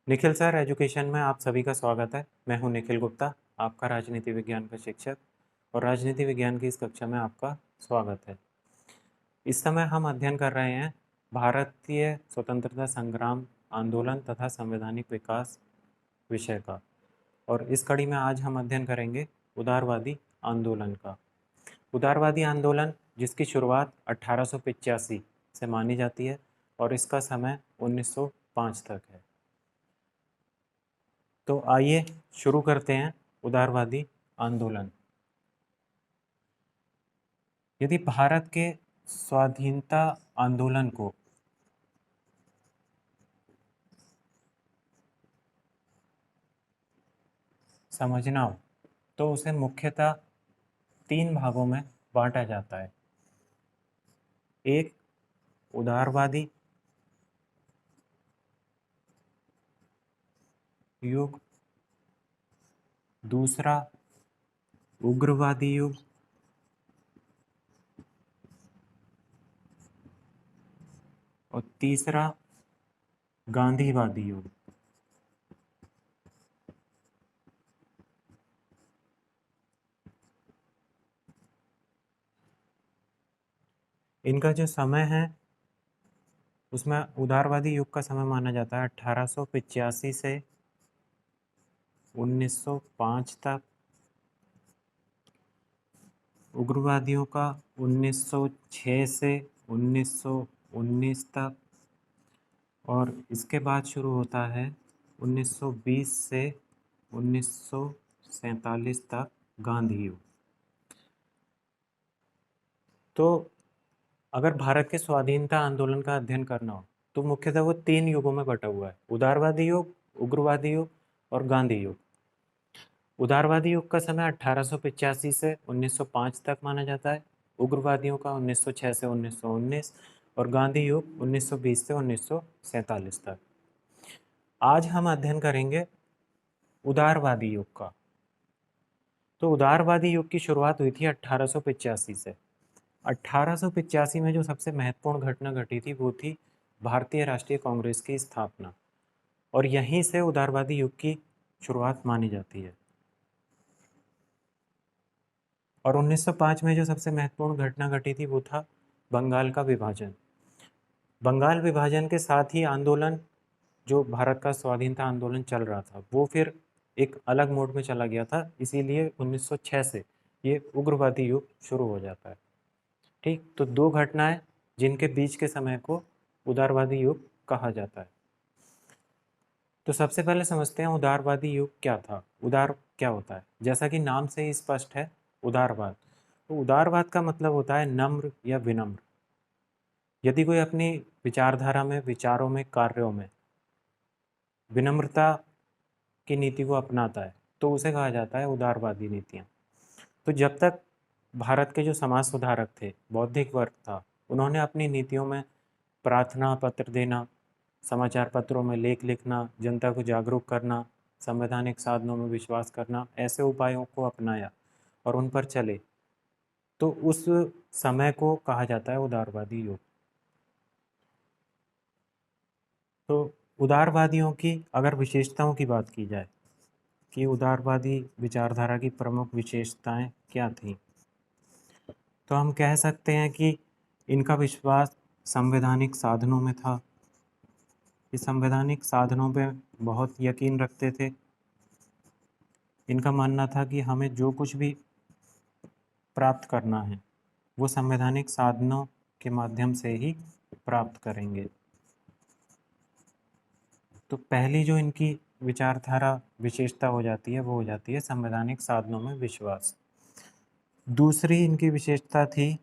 Nikhil sir education में आप सभी का स्वागत है। मैं हूं निखिल गुप्ता, आपका राजनीति विज्ञान का शिक्षक, और राजनीति विज्ञान की इस कक्षा में आपका स्वागत है। इस समय हम अध्ययन कर रहे हैं भारतीय स्वतंत्रता संग्राम आंदोलन तथा संवैधानिक विकास विषय का, और इस कड़ी में आज हम अध्ययन करेंगे उदारवादी आंदोलन का। उदारवादी आंदोलन जिसकी शुरुआत 1885 से मानी जाती है और इसका समय 1905 तक है। तो आइए शुरू करते हैं उदारवादी आंदोलन। यदि भारत के स्वाधीनता आंदोलन को समझना हो तो उसे मुख्यतः 3 भागों में बांटा जाता है। एक, उदारवादी युग, दूसरा उग्रवादी युग, और तीसरा गांधीवादी युग। इनका जो समय है उसमें उदारवादी युग का समय माना जाता है 1885 से 1905 तक, उग्रवादियों का 1906 से 1919 तक, और इसके बाद शुरू होता है 1920 से 1947 तक गांधी युग। तो अगर भारत के स्वाधीनता आंदोलन का अध्ययन करना हो तो मुख्यतः वो 3 युगों में बटा हुआ है: उदारवादी युग, उग्रवादी युग और गांधी युग। उदारवादी युग का समय 1885 से 1905 तक माना जाता है, उग्रवादियों का 1906 से 1919, और गांधी युग 1920 से 1947 तक। आज हम अध्ययन करेंगे उदारवादी युग का। तो उदारवादी युग की शुरुआत हुई थी 1885 से। 1885 में जो सबसे महत्वपूर्ण घटना घटी थी वो थी भारतीय राष्ट्रीय कांग्रेस की स्थापना, और यहीं से उदारवादी युग की शुरुआत मानी जाती है। और 1905 में जो सबसे महत्वपूर्ण घटना घटी थी वो था बंगाल का विभाजन। बंगाल विभाजन के साथ ही आंदोलन, जो भारत का स्वाधीनता आंदोलन चल रहा था, वो फिर एक अलग मोड में चला गया था। इसीलिए 1906 से ये उग्रवादी युग शुरू हो जाता है। ठीक, तो 2 घटनाएं जिनके बीच के समय को उदारवादी युग कहा जाता है। तो सबसे पहले समझते हैं उदारवादी युग क्या था, उदार क्या होता है। जैसा कि नाम से ही स्पष्ट है, उदारवाद। तो उदारवाद का मतलब होता है नम्र या विनम्र। यदि कोई अपनी विचारधारा में, विचारों में, कार्यों में विनम्रता की नीति को अपनाता है तो उसे कहा जाता है उदारवादी नीतियाँ। तो जब तक भारत के जो समाज सुधारक थे, बौद्धिक वर्ग था, उन्होंने अपनी नीतियों में प्रार्थना पत्र देना, समाचार पत्रों में लेख लिखना, जनता को जागरूक करना, संवैधानिक साधनों में विश्वास करना, ऐसे उपायों को अपनाया और उन पर चले, तो उस समय को कहा जाता है उदारवादी युग। तो उदारवादियों की अगर विशेषताओं की बात की जाए कि उदारवादी विचारधारा की प्रमुख विशेषताएं क्या थीं, तो हम कह सकते हैं कि इनका विश्वास संवैधानिक साधनों में था। ये संवैधानिक साधनों पे बहुत यकीन रखते थे। इनका मानना था कि हमें जो कुछ भी प्राप्त करना है वो संवैधानिक साधनों के माध्यम से ही प्राप्त करेंगे। तो पहली जो इनकी विचारधारा विशेषता हो जाती है वो हो जाती है संवैधानिक साधनों में विश्वास। दूसरी इनकी विशेषता थी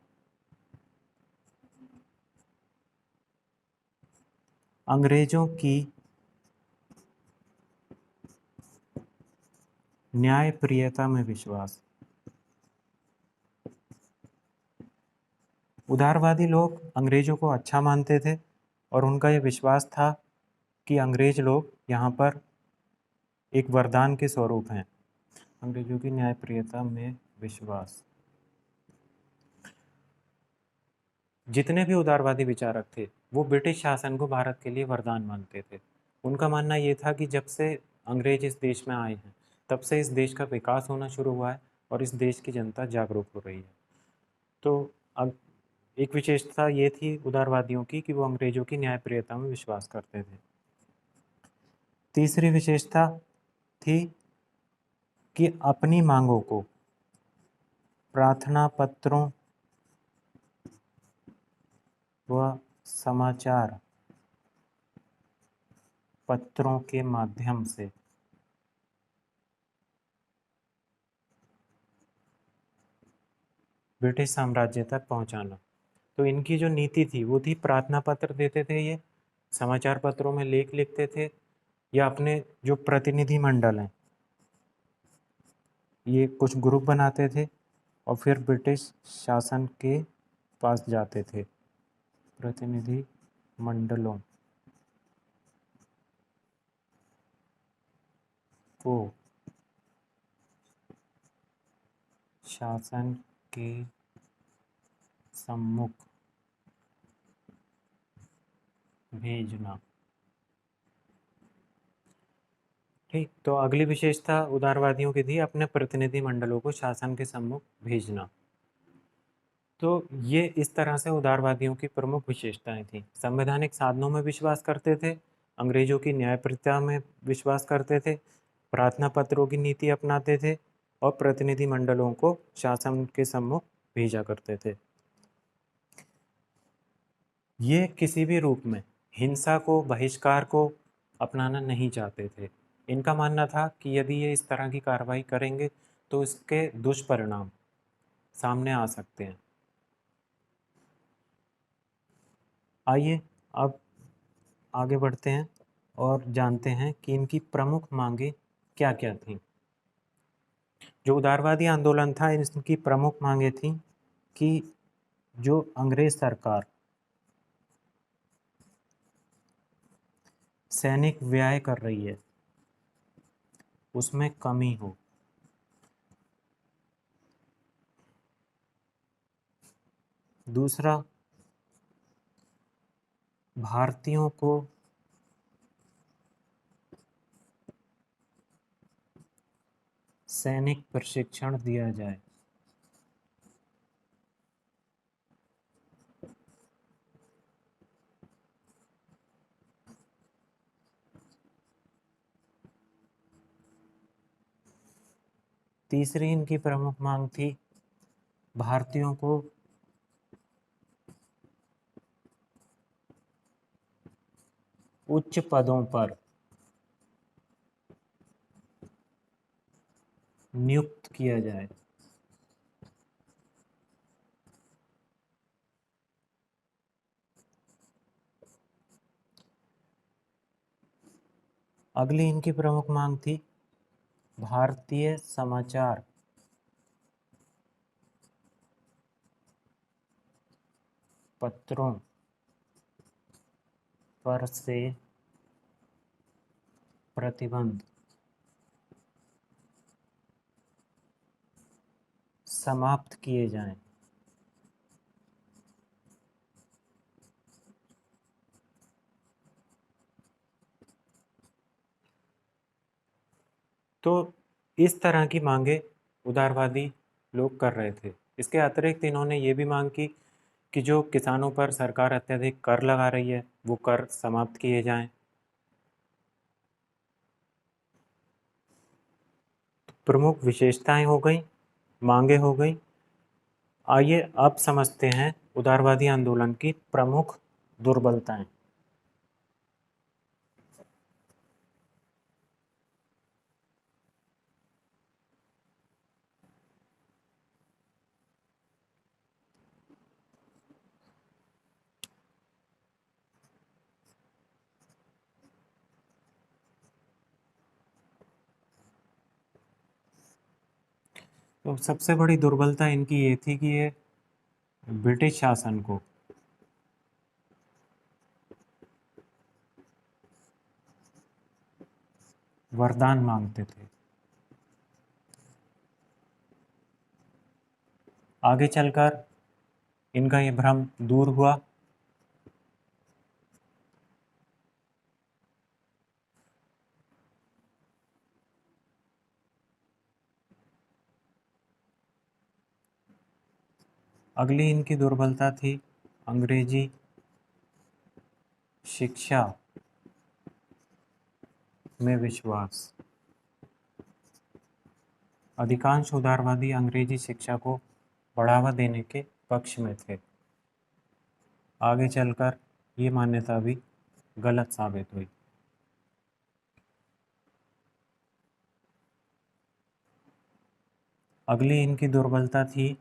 अंग्रेजों की न्यायप्रियता में विश्वास। उदारवादी लोग अंग्रेजों को अच्छा मानते थे और उनका ये विश्वास था कि अंग्रेज लोग यहाँ पर एक वरदान के स्वरूप हैं। अंग्रेजों की न्यायप्रियता में विश्वास। जितने भी उदारवादी विचारक थे वो ब्रिटिश शासन को भारत के लिए वरदान मानते थे। उनका मानना ये था कि जब से अंग्रेज इस देश में आए हैं तब से इस देश का विकास होना शुरू हुआ है और इस देश की जनता जागरूक हो रही है। तो अब एक विशेषता ये थी उदारवादियों की कि वो अंग्रेजों की न्यायप्रियता में विश्वास करते थे। तीसरी विशेषता थी कि अपनी मांगों को प्रार्थना पत्रों व समाचार पत्रों के माध्यम से ब्रिटिश साम्राज्य तक पहुंचाना। तो इनकी जो नीति थी वो थी प्रार्थना पत्र देते थे, ये समाचार पत्रों में लेख लिखते थे या अपने जो प्रतिनिधि मंडल हैं ये कुछ ग्रुप बनाते थे और फिर ब्रिटिश शासन के पास जाते थे। प्रतिनिधि मंडलों को शासन के सम्मुख भेजना। ठीक, तो अगली विशेषता उदारवादियों की थी अपने प्रतिनिधि मंडलों को शासन के सम्मुख भेजना। तो ये इस तरह से उदारवादियों की प्रमुख विशेषताएं थी। संवैधानिक साधनों में विश्वास करते थे, अंग्रेजों की न्यायप्रियता में विश्वास करते थे, प्रार्थना पत्रों की नीति अपनाते थे और प्रतिनिधि मंडलों को शासन के सम्मुख भेजा करते थे। ये किसी भी रूप में हिंसा को, बहिष्कार को अपनाना नहीं चाहते थे। इनका मानना था कि यदि ये इस तरह की कार्रवाई करेंगे तो इसके दुष्परिणाम सामने आ सकते हैं। आइए अब आगे बढ़ते हैं और जानते हैं कि इनकी प्रमुख मांगें क्या-क्या थीं। जो उदारवादी आंदोलन था, इसकी प्रमुख मांगें थीं कि जो अंग्रेज सरकार सैनिक व्यय कर रही है उसमें कमी हो। दूसरा, भारतीयों को सैनिक प्रशिक्षण दिया जाए। तीसरी इनकी प्रमुख मांग थी भारतीयों को उच्च पदों पर नियुक्त किया जाए। अगली इनकी प्रमुख मांग थी भारतीय समाचार पत्रों पर से प्रतिबंध समाप्त किए जाएं। तो इस तरह की मांगे उदारवादी लोग कर रहे थे। इसके अतिरिक्त इन्होंने ये भी मांग की कि जो किसानों पर सरकार अत्यधिक कर लगा रही है वो कर समाप्त किए जाएं। प्रमुख विशेषताएं हो गई, मांगे हो गई। आइए अब समझते हैं उदारवादी आंदोलन की प्रमुख दुर्बलताएं। तो सबसे बड़ी दुर्बलता इनकी ये थी कि ये ब्रिटिश शासन को वरदान मांगते थे। आगे चलकर इनका ये भ्रम दूर हुआ अगली इनकी दुर्बलता थी अंग्रेजी शिक्षा में विश्वास। अधिकांश उदारवादी अंग्रेजी शिक्षा को बढ़ावा देने के पक्ष में थे। आगे चलकर ये मान्यता भी गलत साबित हुई। अगली इनकी दुर्बलता थी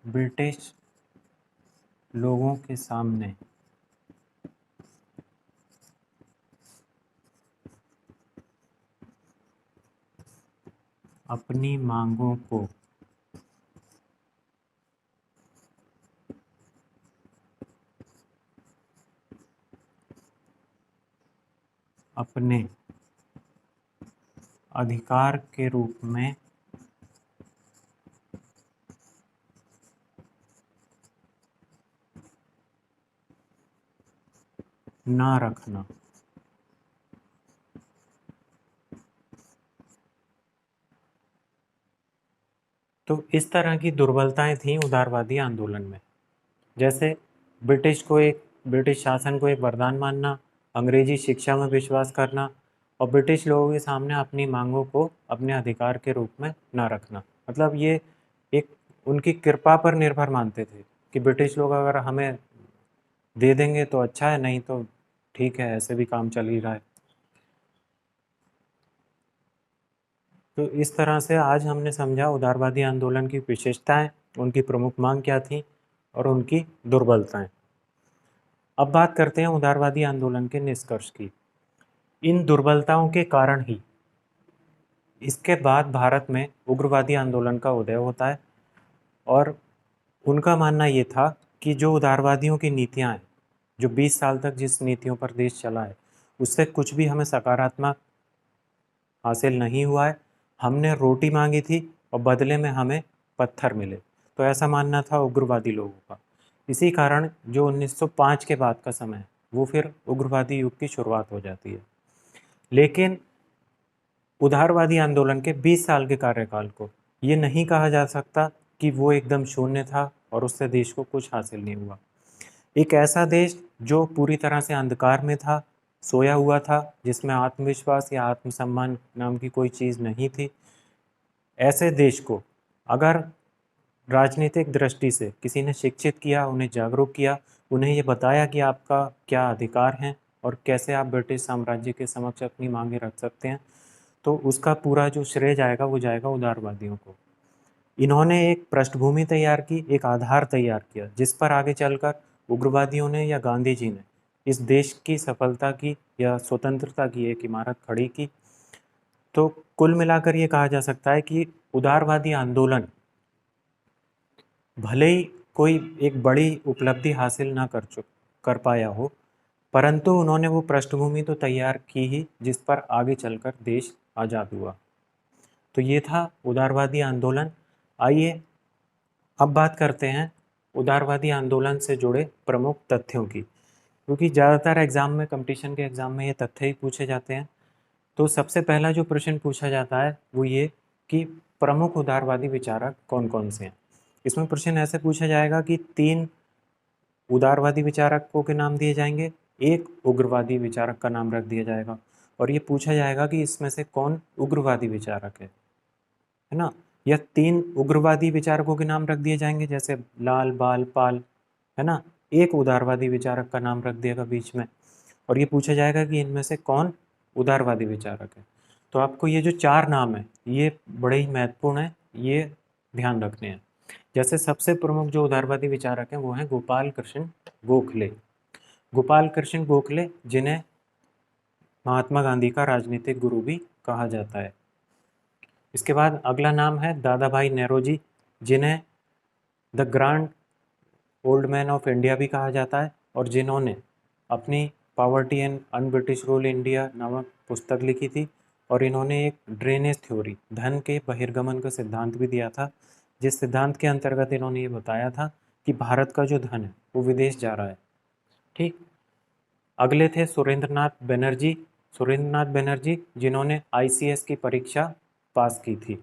ब्रिटिश लोगों के सामने अपनी मांगों को अपने अधिकार के रूप में ना रखना। तो इस तरह की दुर्बलताएं थीं उदारवादी आंदोलन में, जैसे ब्रिटिश शासन को एक वरदान मानना, अंग्रेजी शिक्षा में विश्वास करना और ब्रिटिश लोगों के सामने अपनी मांगों को अपने अधिकार के रूप में ना रखना। मतलब ये एक उनकी कृपा पर निर्भर मानते थे कि ब्रिटिश लोग अगर हमें दे देंगे तो अच्छा है, नहीं तो ठीक है, ऐसे भी काम चल ही रहा है। तो इस तरह से आज हमने समझा उदारवादी आंदोलन की विशेषताएं, उनकी प्रमुख मांग क्या थी और उनकी दुर्बलताएं। अब बात करते हैं उदारवादी आंदोलन के निष्कर्ष की। इन दुर्बलताओं के कारण ही इसके बाद भारत में उग्रवादी आंदोलन का उदय होता है और उनका मानना ये था कि जो उदारवादियों की नीतियां हैं, जो 20 साल तक जिस नीतियों पर देश चला है, उससे कुछ भी हमें सकारात्मक हासिल नहीं हुआ है। हमने रोटी मांगी थी और बदले में हमें पत्थर मिले। तो ऐसा मानना था उग्रवादी लोगों का। इसी कारण जो 1905 के बाद का समय है, वो फिर उग्रवादी युग की शुरुआत हो जाती है। लेकिन उदारवादी आंदोलन के 20 साल के कार्यकाल को ये नहीं कहा जा सकता कि वो एकदम शून्य था और उससे देश को कुछ हासिल नहीं हुआ। एक ऐसा देश जो पूरी तरह से अंधकार में था, सोया हुआ था, जिसमें आत्मविश्वास या आत्मसम्मान नाम की कोई चीज़ नहीं थी, ऐसे देश को अगर राजनीतिक दृष्टि से किसी ने शिक्षित किया, उन्हें जागरूक किया, उन्हें ये बताया कि आपका क्या अधिकार हैं और कैसे आप ब्रिटिश साम्राज्य के समक्ष अपनी मांगें रख सकते हैं, तो उसका पूरा जो श्रेय जाएगा वो जाएगा उदारवादियों को। इन्होंने एक पृष्ठभूमि तैयार की, एक आधार तैयार किया, जिस पर आगे चलकर उग्रवादियों ने या गांधी जी ने इस देश की सफलता की या स्वतंत्रता की एक इमारत खड़ी की। तो कुल मिलाकर ये कहा जा सकता है कि उदारवादी आंदोलन भले ही कोई एक बड़ी उपलब्धि हासिल ना कर पाया हो, परंतु उन्होंने वो पृष्ठभूमि तो तैयार की ही जिस पर आगे चलकर देश आज़ाद हुआ। तो ये था उदारवादी आंदोलन। आइए अब बात करते हैं उदारवादी आंदोलन से जुड़े प्रमुख तथ्यों की, क्योंकि ज़्यादातर एग्ज़ाम में, कंपटीशन के एग्ज़ाम में ये तथ्य ही पूछे जाते हैं। तो सबसे पहला जो प्रश्न पूछा जाता है वो ये कि प्रमुख उदारवादी विचारक कौन कौन से हैं। इसमें प्रश्न ऐसे पूछा जाएगा कि 3 उदारवादी विचारकों के नाम दिए जाएंगे, एक उग्रवादी विचारक का नाम रख दिया जाएगा और ये पूछा जाएगा कि इसमें से कौन उग्रवादी विचारक है ना। या 3 उग्रवादी विचारकों के नाम रख दिए जाएंगे, जैसे लाल, बाल, पाल, है ना। एक उदारवादी विचारक का नाम रख दिएगा बीच में और ये पूछा जाएगा कि इनमें से कौन उदारवादी विचारक है। तो आपको ये जो 4 नाम है ये बड़े ही महत्वपूर्ण है, ये ध्यान रखने हैं। जैसे सबसे प्रमुख जो उदारवादी विचारक हैं वो हैं गोपाल कृष्ण गोखले। गोपाल कृष्ण गोखले, जिन्हें महात्मा गांधी का राजनीतिक गुरु भी कहा जाता है। इसके बाद अगला नाम है दादा भाई नेरोजी, जिन्हें the grand old man of India भी कहा जाता है और जिन्होंने अपनी poverty and un British rule India नामक पुस्तक लिखी थी और इन्होंने एक ड्रेनेज थ्योरी, धन के बहिर्गमन का सिद्धांत भी दिया था, जिस सिद्धांत के अंतर्गत इन्होंने ये बताया था कि भारत का जो धन है वो विदेश जा रहा है। ठीक। अगले थे सुरेंद्रनाथ बनर्जी, जिन्होंने ICS की परीक्षा पास की थी।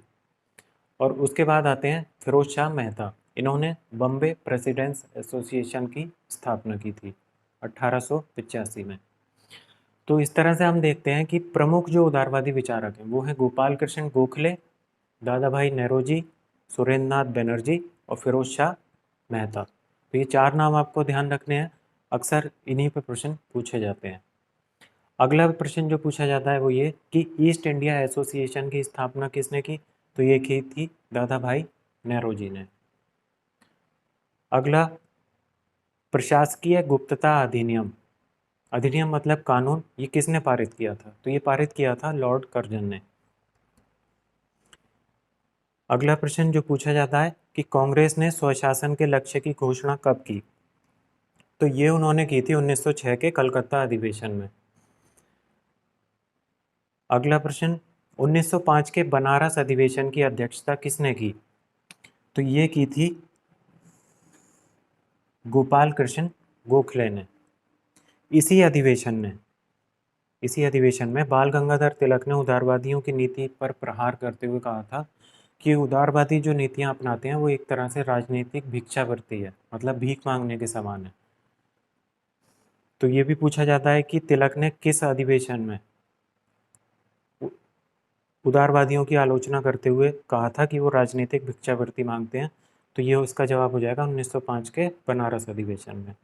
और उसके बाद आते हैं फिरोज शाह मेहता। इन्होंने बॉम्बे प्रेसिडेंट्स एसोसिएशन की स्थापना की थी 1885 में। तो इस तरह से हम देखते हैं कि प्रमुख जो उदारवादी विचारक हैं वो हैं गोपाल कृष्ण गोखले, दादा भाई नौरोजी, सुरेंद्र नाथ बनर्जी और फिरोज शाह मेहता। तो ये 4 नाम आपको ध्यान रखने हैं, अक्सर इन्हीं पे प्रश्न पूछे जाते हैं। अगला प्रश्न जो पूछा जाता है वो ये कि ईस्ट इंडिया एसोसिएशन की स्थापना किसने की? तो ये की थी दादा भाई नौरोजी ने। अगला, प्रशासकीय गुप्तता अधिनियम, अधिनियम मतलब कानून, ये किसने पारित किया था? तो ये पारित किया था लॉर्ड कर्जन ने। अगला प्रश्न जो पूछा जाता है कि कांग्रेस ने स्वशासन के लक्ष्य की घोषणा कब की? तो ये उन्होंने की थी 1906 के कलकत्ता अधिवेशन में। अगला प्रश्न, 1905 के बनारस अधिवेशन की अध्यक्षता किसने की? तो ये की थी गोपाल कृष्ण गोखले ने। इसी अधिवेशन में बाल गंगाधर तिलक ने उदारवादियों की नीति पर प्रहार करते हुए कहा था कि उदारवादी जो नीतियां अपनाते हैं वो एक तरह से राजनीतिक भिक्षावृत्ति है, मतलब भीख मांगने के समान है। तो ये भी पूछा जाता है कि तिलक ने किस अधिवेशन में उदारवादियों की आलोचना करते हुए कहा था कि वो राजनीतिक भिक्षावृत्ति मांगते हैं? तो ये उसका जवाब हो जाएगा 1905 के बनारस अधिवेशन में।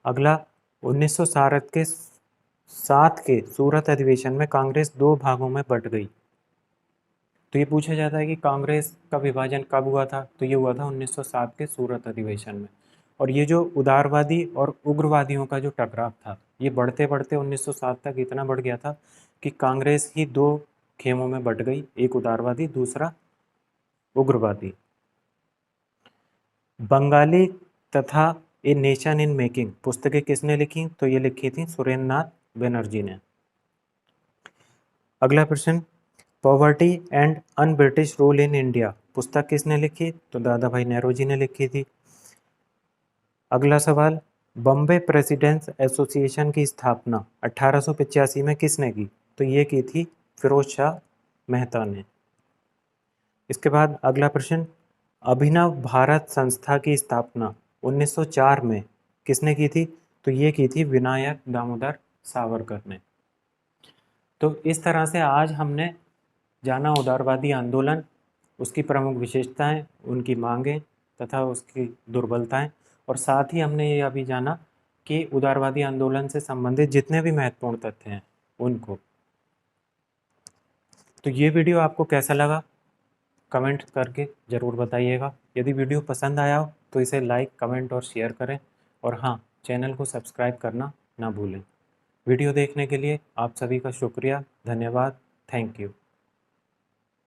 अगला, 1907 के सूरत अधिवेशन में कांग्रेस 2 भागों में बट गई। तो ये पूछा जाता है कि कांग्रेस का विभाजन कब हुआ था? तो ये हुआ था 1907 के सूरत अधिवेशन में। और ये जो उदारवादी और उग्रवादियों का जो टकराव था ये बढ़ते बढ़ते 1907 तक इतना बढ़ गया था कि कांग्रेस ही 2 खेमों में बट गई, एक उदारवादी दूसरा उग्रवादी। बंगाली तथा ए नेशन इन मेकिंग पुस्तकें किसने लिखी? तो ये लिखी थी सुरेंद्र नाथ बनर्जी ने। अगला प्रश्न, poverty and un British rule in India पुस्तक किसने लिखी? तो दादा भाई नौरोजी ने लिखी थी। अगला सवाल, बॉम्बे प्रेसिडेंट्स एसोसिएशन की स्थापना 1885 में किसने की? तो ये की थी फिरोज शाह मेहता ने। इसके बाद अगला प्रश्न, अभिनव भारत संस्था की स्थापना 1904 में किसने की थी? तो ये की थी विनायक दामोदर सावरकर ने। तो इस तरह से आज हमने जाना उदारवादी आंदोलन, उसकी प्रमुख विशेषताएं, उनकी मांगें तथा उसकी दुर्बलताएं, और साथ ही हमने ये अभी जाना कि उदारवादी आंदोलन से संबंधित जितने भी महत्वपूर्ण तथ्य हैं उनको। तो ये वीडियो आपको कैसा लगा कमेंट करके ज़रूर बताइएगा। यदि वीडियो पसंद आया हो तो इसे लाइक, कमेंट और शेयर करें, और हाँ, चैनल को सब्सक्राइब करना ना भूलें। वीडियो देखने के लिए आप सभी का शुक्रिया, धन्यवाद, थैंक यू।